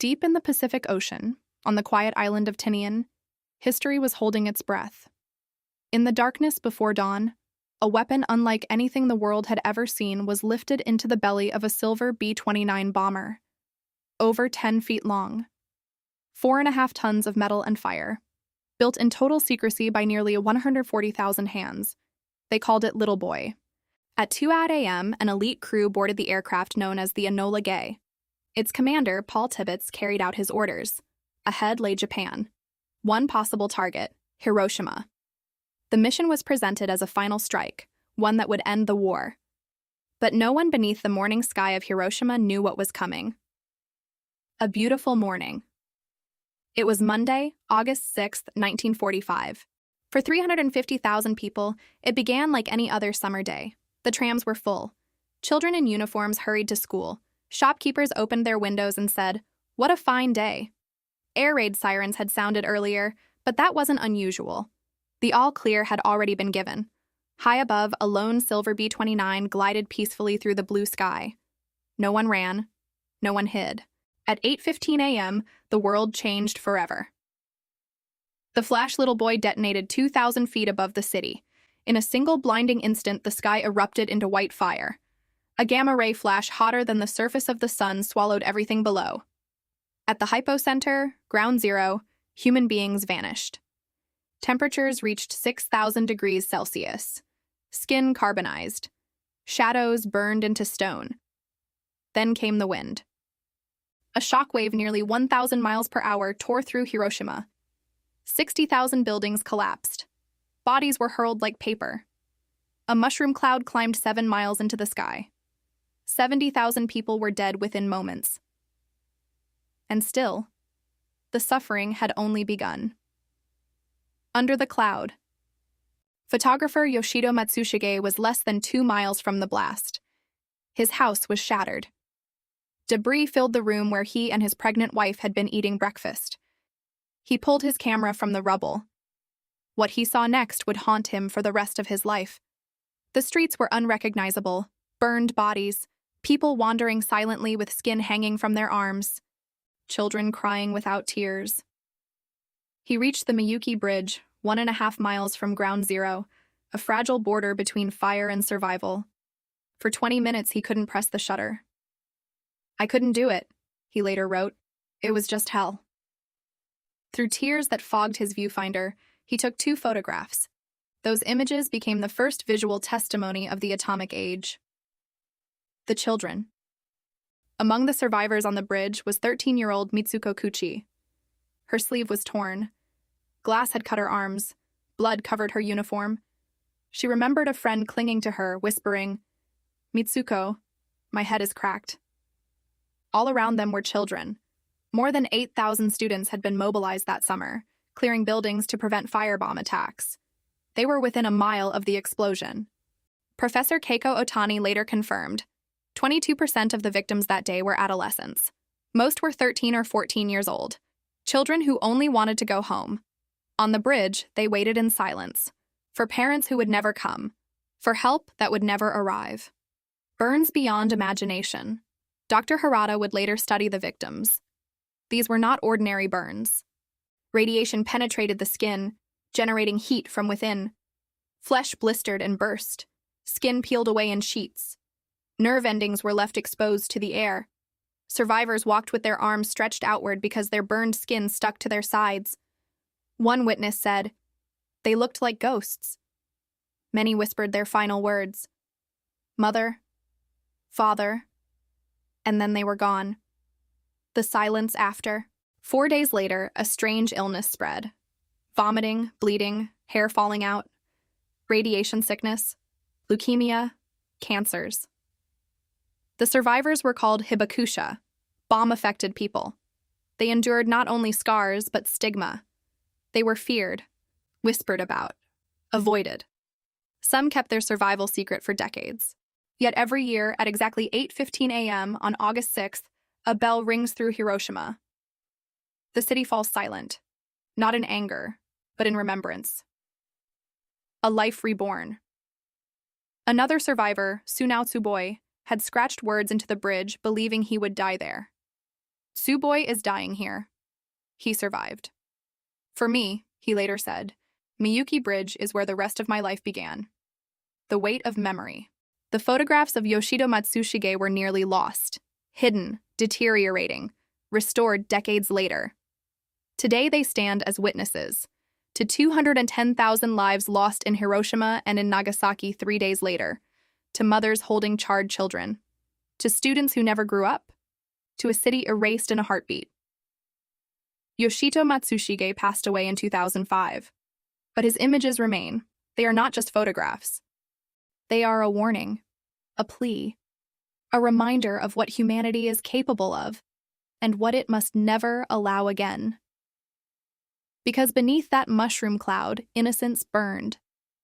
Deep in the Pacific Ocean, on the quiet island of Tinian, history was holding its breath. In the darkness before dawn, a weapon unlike anything the world had ever seen was lifted into the belly of a silver B-29 bomber. Over 10 feet long. 4.5 tons of metal and fire. Built in total secrecy by nearly 140,000 hands. They called it Little Boy. At 2 a.m., an elite crew boarded the aircraft known as the Enola Gay. Its commander, Paul Tibbets, carried out his orders. Ahead lay Japan. One possible target, Hiroshima. The mission was presented as a final strike, one that would end the war. But no one beneath the morning sky of Hiroshima knew what was coming. A beautiful morning. It was Monday, August 6, 1945. For 350,000 people, it began like any other summer day. The trams were full. Children in uniforms hurried to school. Shopkeepers opened their windows and said, "What a fine day." Air raid sirens had sounded earlier, but that wasn't unusual. The all-clear had already been given. High above, a lone silver B-29 glided peacefully through the blue sky. No one ran. No one hid. At 8:15 a.m., the world changed forever. The flash Little Boy detonated 2,000 feet above the city. In a single blinding instant, the sky erupted into white fire. A gamma-ray flash hotter than the surface of the sun swallowed everything below. At the hypocenter, ground zero, human beings vanished. Temperatures reached 6,000 degrees Celsius. Skin carbonized. Shadows burned into stone. Then came the wind. A shockwave nearly 1,000 miles per hour tore through Hiroshima. 60,000 buildings collapsed. Bodies were hurled like paper. A mushroom cloud climbed 7 miles into the sky. 70,000 people were dead within moments. And still, the suffering had only begun. Under the cloud. Photographer Yoshito Matsushige was less than 2 miles from the blast. His house was shattered. Debris filled the room where he and his pregnant wife had been eating breakfast. He pulled his camera from the rubble. What he saw next would haunt him for the rest of his life. The streets were unrecognizable, burned bodies, people wandering silently with skin hanging from their arms, children crying without tears. He reached the Miyuki Bridge, 1.5 miles from ground zero, a fragile border between fire and survival. For 20 minutes, he couldn't press the shutter. "I couldn't do it," he later wrote. "It was just hell." Through tears that fogged his viewfinder, he took 2 photographs. Those images became the first visual testimony of the atomic age. The children. Among the survivors on the bridge was 13-year-old Mitsuko Kouchi. Her sleeve was torn. Glass had cut her arms. Blood covered her uniform. She remembered a friend clinging to her, whispering, "Mitsuko, my head is cracked." All around them were children. More than 8,000 students had been mobilized that summer, clearing buildings to prevent firebomb attacks. They were within a mile of the explosion. Professor Keiko Otani later confirmed, 22% of the victims that day were adolescents. Most were 13 or 14 years old, children who only wanted to go home. On the bridge, they waited in silence, for parents who would never come, for help that would never arrive. Burns beyond imagination. Dr. Harada would later study the victims. These were not ordinary burns. Radiation penetrated the skin, generating heat from within. Flesh blistered and burst. Skin peeled away in sheets. Nerve endings were left exposed to the air. Survivors walked with their arms stretched outward because their burned skin stuck to their sides. One witness said, "They looked like ghosts." Many whispered their final words. "Mother," "Father," and then they were gone. The silence after. 4 days later, a strange illness spread. Vomiting, bleeding, hair falling out, radiation sickness, leukemia, cancers. The survivors were called hibakusha, bomb-affected people. They endured not only scars, but stigma. They were feared, whispered about, avoided. Some kept their survival secret for decades. Yet every year, at exactly 8:15 a.m. on August 6th, a bell rings through Hiroshima. The city falls silent, not in anger, but in remembrance. A life reborn. Another survivor, Sunao Tsuboi, had scratched words into the bridge, believing he would die there. Tsuboi is dying here. He survived. For me, he later said, Miyuki Bridge is where the rest of my life began. The weight of memory. The photographs of Yoshito Matsushige were nearly lost, hidden, deteriorating, restored decades later. Today they stand as witnesses to 210,000 lives lost in Hiroshima and in Nagasaki 3 days later, to mothers holding charred children, to students who never grew up, to a city erased in a heartbeat. Yoshito Matsushige passed away in 2005, but his images remain. They are not just photographs. They are a warning, a plea, a reminder of what humanity is capable of and what it must never allow again. Because beneath that mushroom cloud, innocence burned,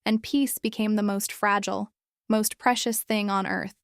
and peace became the most fragile, most precious thing on earth.